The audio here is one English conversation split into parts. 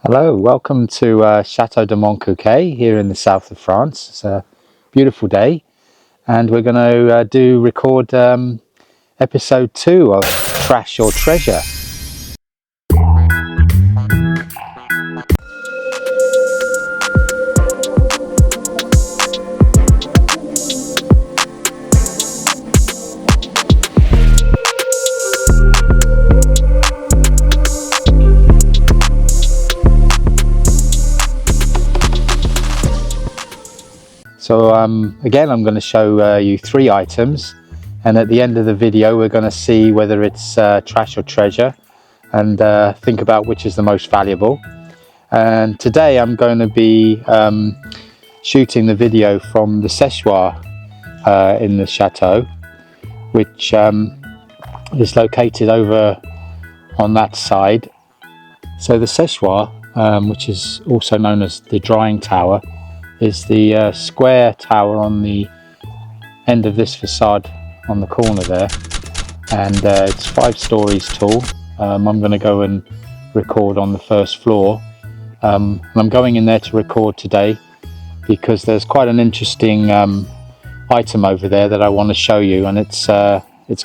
Hello, welcome to Chateau de Montcuquet here in the south of France. It's a beautiful day and we're going to record episode 2 of Trash or Treasure. So again, I'm going to show you 3 items, and at the end of the video we're going to see whether it's trash or treasure and think about which is the most valuable. And today I'm going to be shooting the video from the séchoir in the chateau, which is located over on that side. So the séchoir, which is also known as the drying tower, is the square tower on the end of this facade on the corner there, and it's 5 stories tall. I'm going to go and record on the first floor, and I'm going in there to record today because there's quite an interesting item over there that I want to show you, and it's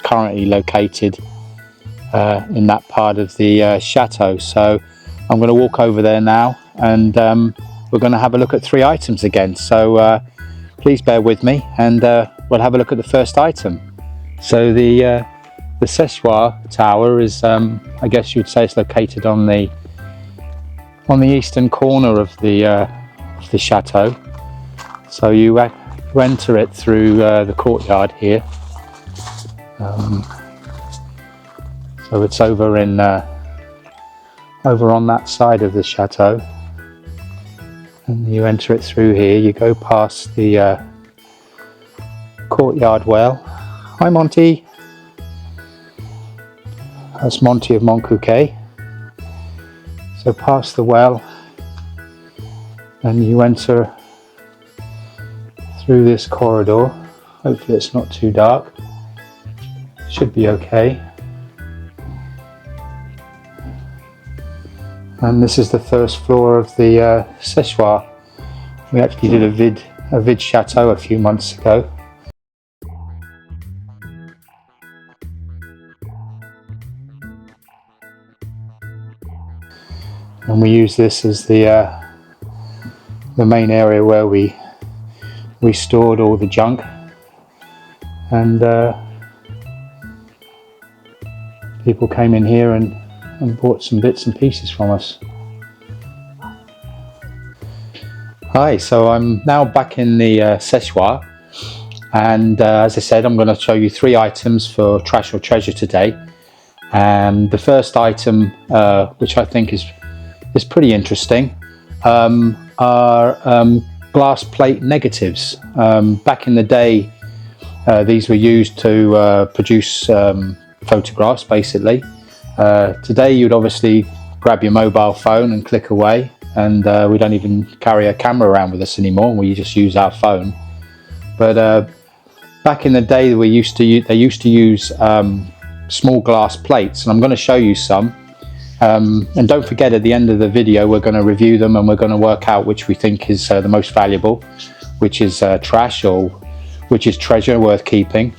currently located in that part of the chateau. So I'm going to walk over there now, and we're going to have a look at 3 items again. So please bear with me, and we'll have a look at the first item. So the séchoir tower is, I guess you'd say, it's located on the eastern corner of the chateau. So you enter it through the courtyard here. So it's over on that side of the chateau. And you enter it through here. You go past the courtyard well. Hi Monty. That's Monty of Montcuquet. So past the well, and you enter through this corridor. Hopefully it's not too dark. Should be okay. And this is the first floor of the séchoir. We actually did a vid chateau a few months ago. And we use this as the main area where we stored all the junk, and people came in here and bought some bits and pieces from us. Hi, so I'm now back in the séchoir, and as I said, I'm going to show you 3 items for trash or treasure today. And the first item, which I think is pretty interesting, are glass plate negatives. Back in the day, these were used to produce photographs, basically. Today you'd obviously grab your mobile phone and click away, and we don't even carry a camera around with us anymore. We just use our phone. But back in the day, they used to use small glass plates, and I'm going to show you some. And don't forget, at the end of the video we're going to review them, and we're going to work out which we think is the most valuable, which is trash or which is treasure worth keeping.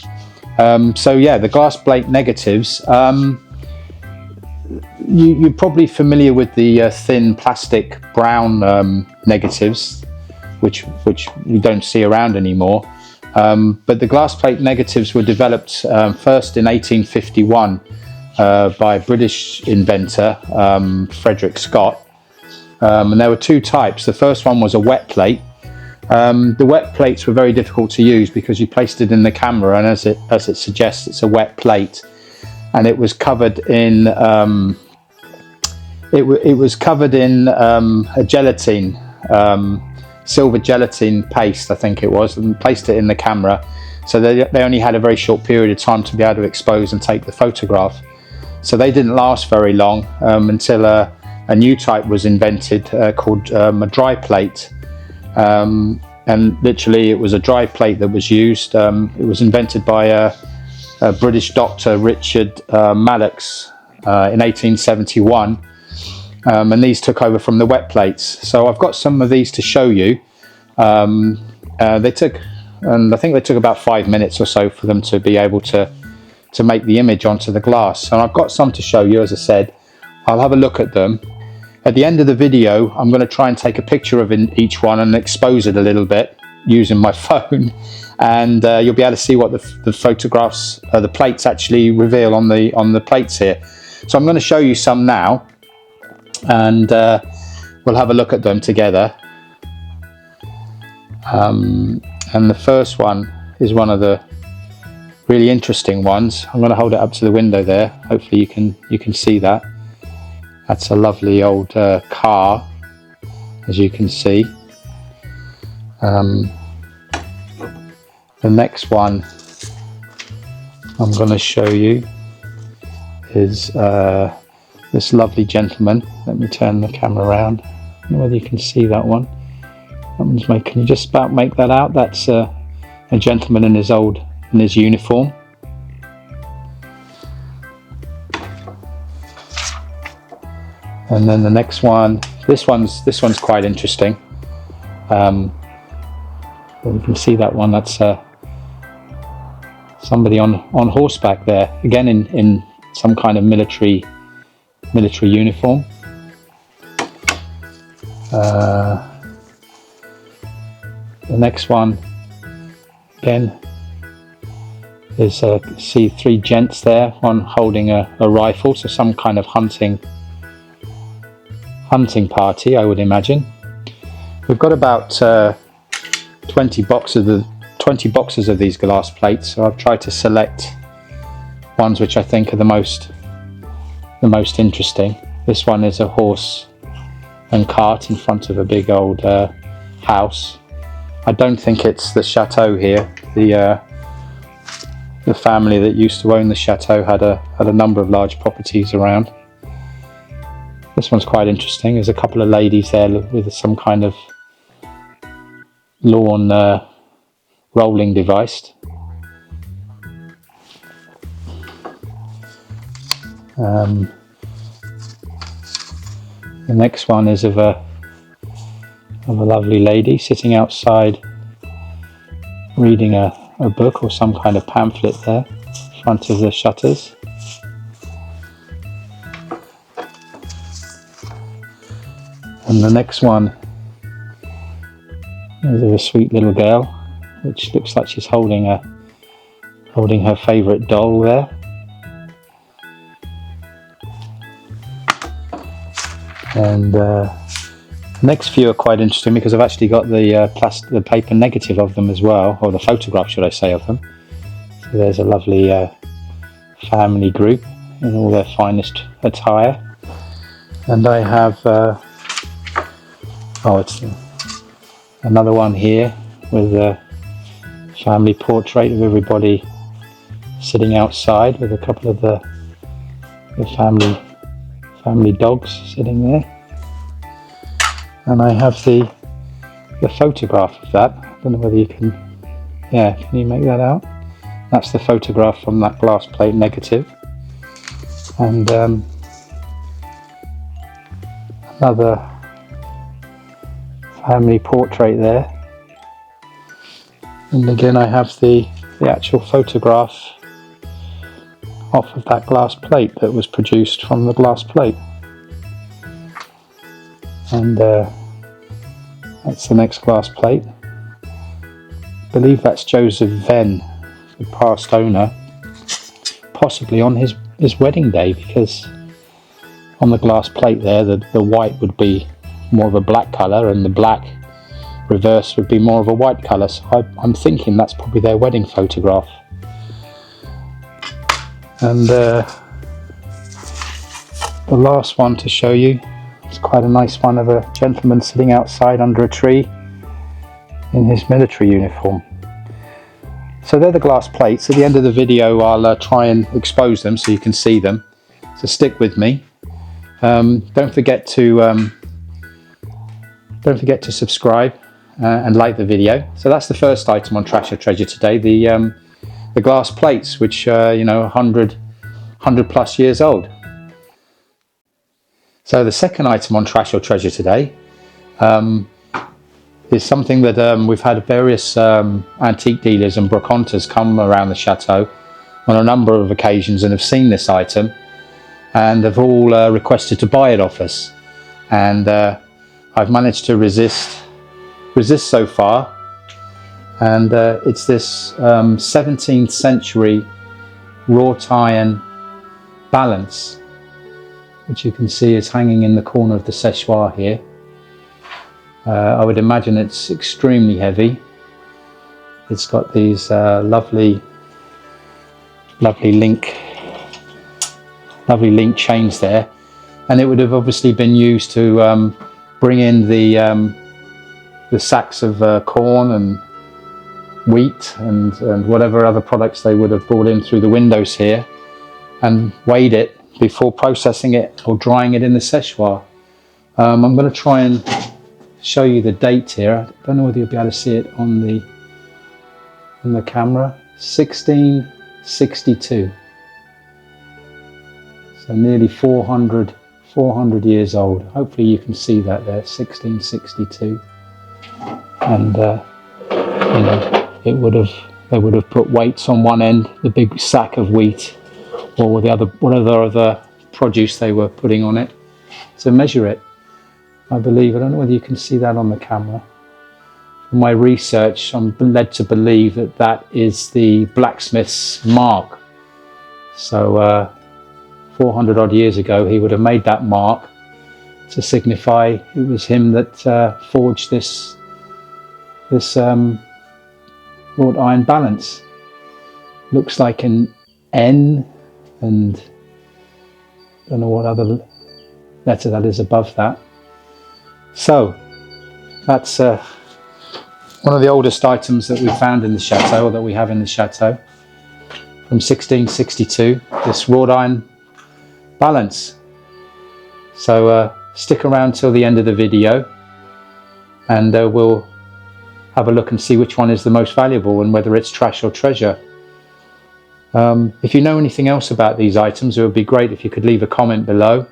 So yeah, the glass plate negatives. You're probably familiar with the thin plastic brown negatives, which we don't see around anymore. But the glass plate negatives were developed first in 1851 by a British inventor, Frederick Scott. And there were 2 types. The first one was a wet plate. The wet plates were very difficult to use because you placed it in the camera, and as it suggests, it's a wet plate. And it was covered in a gelatine, silver gelatine paste, I think it was, and placed it in the camera. So they only had a very short period of time to be able to expose and take the photograph. So they didn't last very long until a new type was invented called a dry plate. And literally it was a dry plate that was used. It was invented by a British doctor, Richard Mallox, in 1871, and these took over from the wet plates. So I've got some of these to show you. They took, and I think they took about 5 minutes or so for them to be able to make the image onto the glass. And I've got some to show you. As I said, I'll have a look at them. At the end of the video, I'm going to try and take a picture of each one and expose it a little bit using my phone, and you'll be able to see what the photographs, the plates actually reveal on the plates here. So I'm going to show you some now, and we'll have a look at them together. And the first one is one of the really interesting ones. I'm going to hold it up to the window there. Hopefully you can see that. That's a lovely old car, as you can see. The next one I'm going to show you is this lovely gentleman. Let me turn the camera around. I don't know whether you can see that one. That one's can you just about make that out? That's a gentleman in his uniform. And then the next one, this one's quite interesting. You can see that one. That's somebody on horseback there, again in some kind of military uniform. The next one again is see 3 gents there, one holding a rifle, so some kind of hunting party, I would imagine. We've got about 20 boxes of these glass plates, so I've tried to select ones which I think are the most interesting. This one is a horse and cart in front of a big old house. I don't think it's the chateau here. The family that used to own the chateau had a number of large properties around. This one's quite interesting. There's a couple of ladies there with some kind of lawn rolling device. The next one is of a lovely lady sitting outside reading a book or some kind of pamphlet there in front of the shutters. And the next one is of a sweet little girl, which looks like she's holding her favourite doll there. And the next few are quite interesting because I've actually got the paper negative of them as well, or the photograph, should I say, of them. So there's a lovely family group in all their finest attire, and I have it's another one here with a family portrait of everybody sitting outside with a couple of the family dogs sitting there. And I have the photograph of that. I don't know whether you can you make that out? That's the photograph from that glass plate negative. And another family portrait there. And again I have the actual photograph off of that glass plate that was produced from the glass plate. And that's the next glass plate. I believe that's Joseph Venn, the past owner, possibly on his wedding day, because on the glass plate there the white would be more of a black colour and the black reverse would be more of a white colour, so I'm thinking that's probably their wedding photograph. And the last one to show you is quite a nice one of a gentleman sitting outside under a tree in his military uniform. So they're the glass plates. At the end of the video I'll try and expose them so you can see them, so stick with me. Don't forget to subscribe and like the video. So that's the first item on Trash or Treasure today, the glass plates, which 100 plus years old. So the second item on Trash or Treasure today is something that we've had various antique dealers and brocanteurs come around the chateau on a number of occasions and have seen this item, and have all requested to buy it off us. And I've managed to resist so far. And it's this 17th century wrought iron balance, which you can see is hanging in the corner of the séchoir here. I would imagine it's extremely heavy. It's got these lovely link chains there, and it would have obviously been used to bring in the sacks of corn and wheat and whatever other products they would have brought in through the windows here, and weighed it before processing it or drying it in the séchoir. I'm going to try and show you the date here. I don't know whether you'll be able to see it on the camera. 1662. So nearly 400 years old. Hopefully you can see that there, 1662. And you know, they would have put weights on one end, the big sack of wheat, or whatever other produce they were putting on it to measure it. I believe, I don't know whether you can see that on the camera. From my research, I'm led to believe that that is the blacksmith's mark. So 400 odd years ago, he would have made that mark to signify it was him that forged this wrought iron balance. Looks like an N, and I don't know what other letter that is above that. So that's one of the oldest items that we found in the chateau, or that we have in the chateau, from 1662, this wrought iron balance. So stick around till the end of the video, and we'll have a look and see which one is the most valuable and whether it's trash or treasure. If you know anything else about these items, it would be great if you could leave a comment below,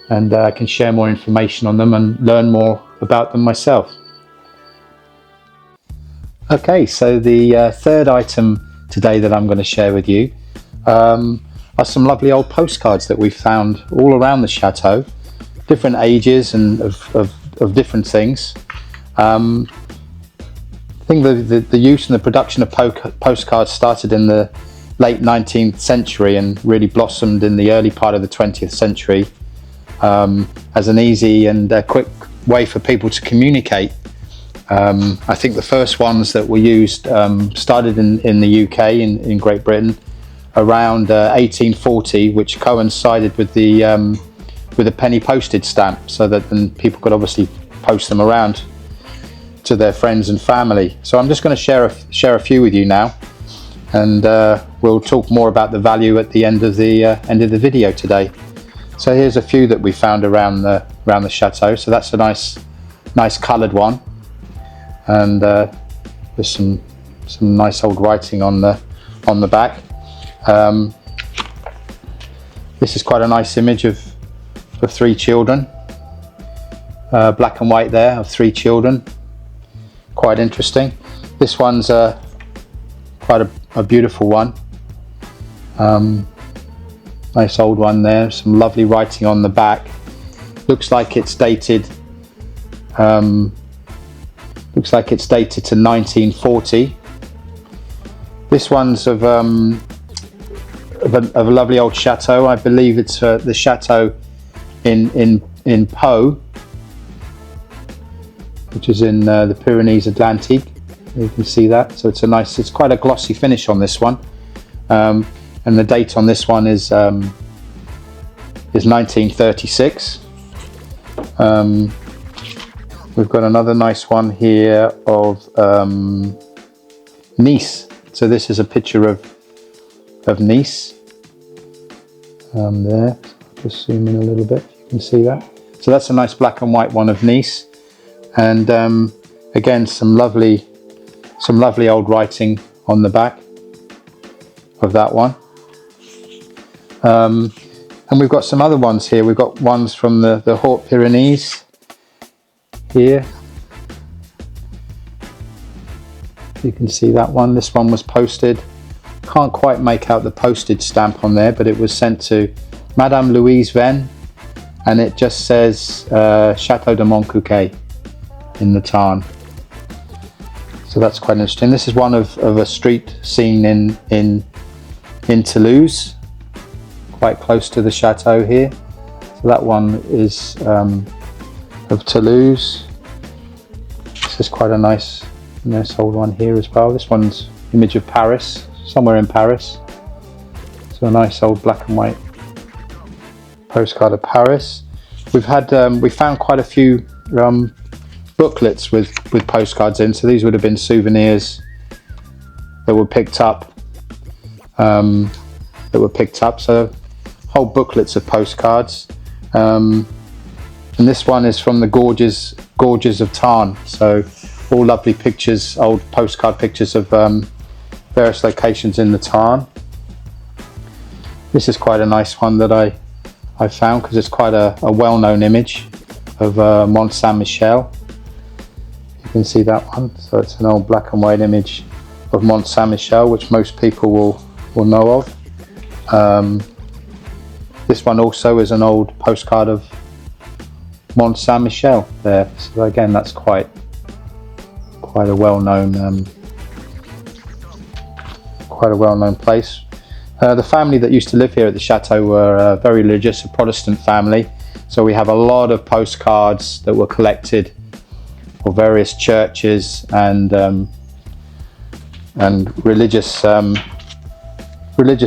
and I can share more information on them and learn more about them myself. Okay, so the third item today that I'm going to share with you are some lovely old postcards that we've found all around the chateau, different ages and of different things. I think the use and the production of postcards started in the late 19th century and really blossomed in the early part of the 20th century as an easy and quick way for people to communicate. I think the first ones that were used started in the UK, in Great Britain, around 1840, which coincided with the penny postage stamp, so that then people could obviously post them around to their friends and family. So I'm just going to share a few with you now, and we'll talk more about the value at the end of the video today. So here's a few that we found around the chateau. So that's a nice coloured one, and there's some nice old writing on the back. This is quite a nice image of three children, black and white there, of three children. Quite interesting. This one's quite a beautiful one. Nice old one there, some lovely writing on the back. Looks like it's dated to 1940. This one's of a lovely old chateau. I believe it's the chateau in Pau, which is in the Pyrenees Atlantic. You can see that. So it's quite a glossy finish on this one. And the date on this one is 1936. We've got another nice one here of Nice. So this is a picture of Nice. There, just zoom in a little bit, you can see that. So that's a nice black and white one of Nice, and again some lovely old writing on the back of that one. And we've got some other ones here. We've got ones from the Haute Pyrenees here. You can see that one. This one was posted. Can't quite make out the postage stamp on there, but it was sent to Madame Louise Venn, and it just says Chateau de Montcuquet in the Tarn. So that's quite interesting. This is one of a street scene in Toulouse, quite close to the chateau here. So that one is of Toulouse. This is quite a nice old one here as well. This one's image of Paris, somewhere in Paris. So a nice old black and white postcard of Paris. We found quite a few booklets with postcards in. So these would have been souvenirs that were picked up. So whole booklets of postcards. And this one is from the gorges of Tarn. So all lovely pictures, old postcard pictures of various locations in the Tarn. This is quite a nice one that I found, because it's quite a well-known image of Mont Saint-Michel. You can see that one. So it's an old black and white image of Mont Saint-Michel, which most people will know of. This one also is an old postcard of Mont Saint-Michel there. So again, that's quite a well-known place. The family that used to live here at the chateau were a very religious, a Protestant family. So we have a lot of postcards that were collected for various churches and religious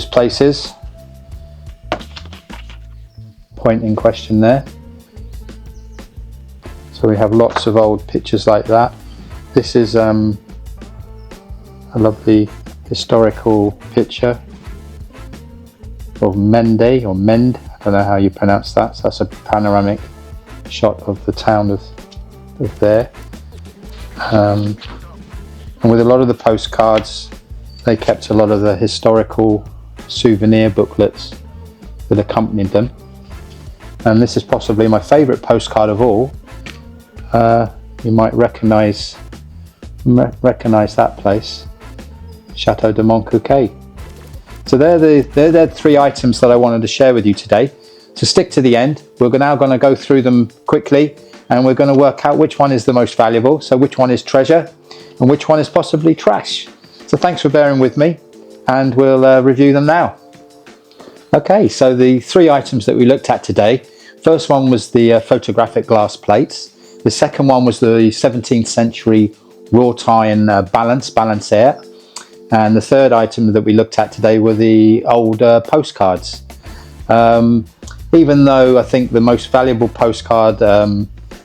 places. Point in question there. So we have lots of old pictures like that. This is a lovely historical picture of Mende, I don't know how you pronounce that. So that's a panoramic shot of the town of there. And with a lot of the postcards, they kept a lot of the historical souvenir booklets that accompanied them. And this is possibly my favourite postcard of all. You might recognise that place, Chateau de Montcuquet. So they're the three items that I wanted to share with you today. So stick to the end. We're now going to go through them quickly, and we're going to work out which one is the most valuable. So which one is treasure and which one is possibly trash. So thanks for bearing with me, and we'll review them now. Okay, so the three items that we looked at today. First one was the photographic glass plates. The second one was the 17th century wrought iron balancer. And the third item that we looked at today were the old postcards. Even though I think the most valuable postcard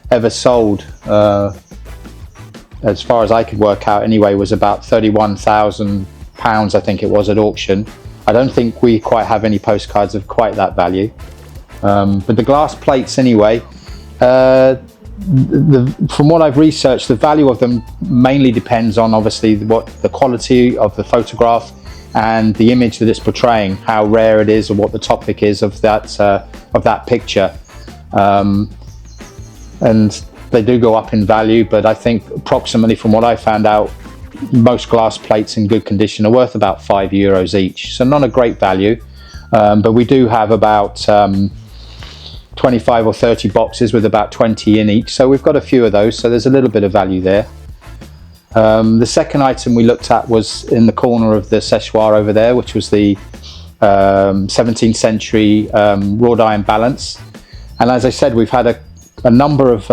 ever sold, as far as I could work out anyway, was about £31,000, I think it was, at auction. I don't think we quite have any postcards of quite that value. But the glass plates anyway, from what I've researched, the value of them mainly depends on obviously what the quality of the photograph and the image that it's portraying, how rare it is, or what the topic is of that picture. And they do go up in value, but I think approximately, from what I found out, most glass plates in good condition are worth about €5 each. So not a great value, but we do have about 25 or 30 boxes with about 20 in each, so we've got a few of those, so there's a little bit of value there. The second item we looked at was in the corner of the séchoir over there, which was the 17th century wrought iron balance. And as I said, we've had a number of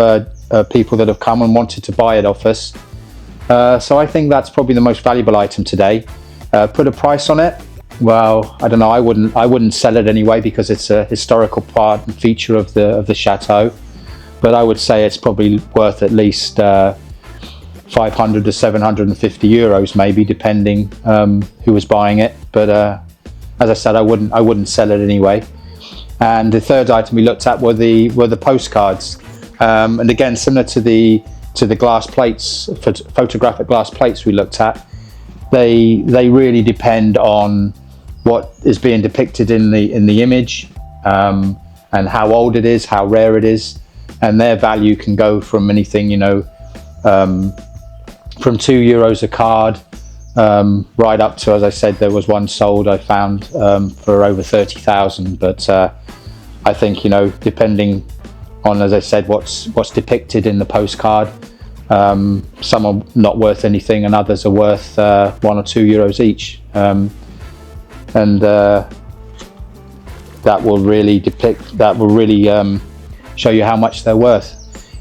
people that have come and wanted to buy it off us. So I think that's probably the most valuable item today. Put a price on it? Well, I don't know. I wouldn't sell it anyway, because it's a historical part and feature of the chateau. But I would say it's probably worth at least 500 to 750 euros, maybe, depending who was buying it. But as I said, I wouldn't sell it anyway. And the third item we looked at were the postcards. And again, similar to the glass plates, photographic glass plates we looked at, they really depend on what is being depicted in the image, and how old it is, how rare it is, and their value can go from anything, you know, from €2 a card, right up to, as I said, there was one sold I found for over 30,000. But I think, you know, depending on, as I said, what's depicted in the postcard, some are not worth anything and others are worth €1 or €2 each, and that will really show you how much they're worth.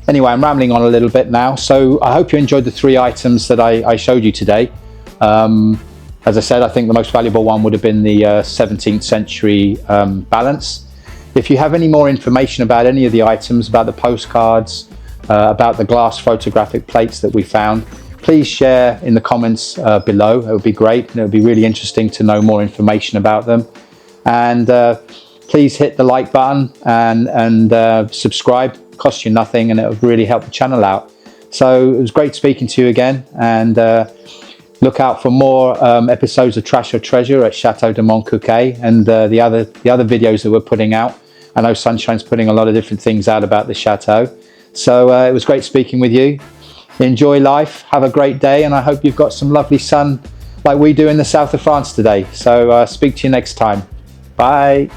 Anyway, I'm rambling on a little bit now, so I hope you enjoyed the 3 items that I showed you today. As I said, I think the most valuable one would have been the 17th century balance. If you have any more information about any of the items, about the postcards, about the glass photographic plates that we found, please share in the comments below. It would be great, and it would be really interesting to know more information about them. And please hit the like button and subscribe. It costs you nothing, and it would really help the channel out. So it was great speaking to you again, and look out for more episodes of Trash or Treasure at Chateau de Montcuquet, and the other videos that we're putting out. I know Sunshine's putting a lot of different things out about the chateau. So it was great speaking with you. Enjoy life, have a great day, and I hope you've got some lovely sun like we do in the south of France today. So speak to you next time. Bye.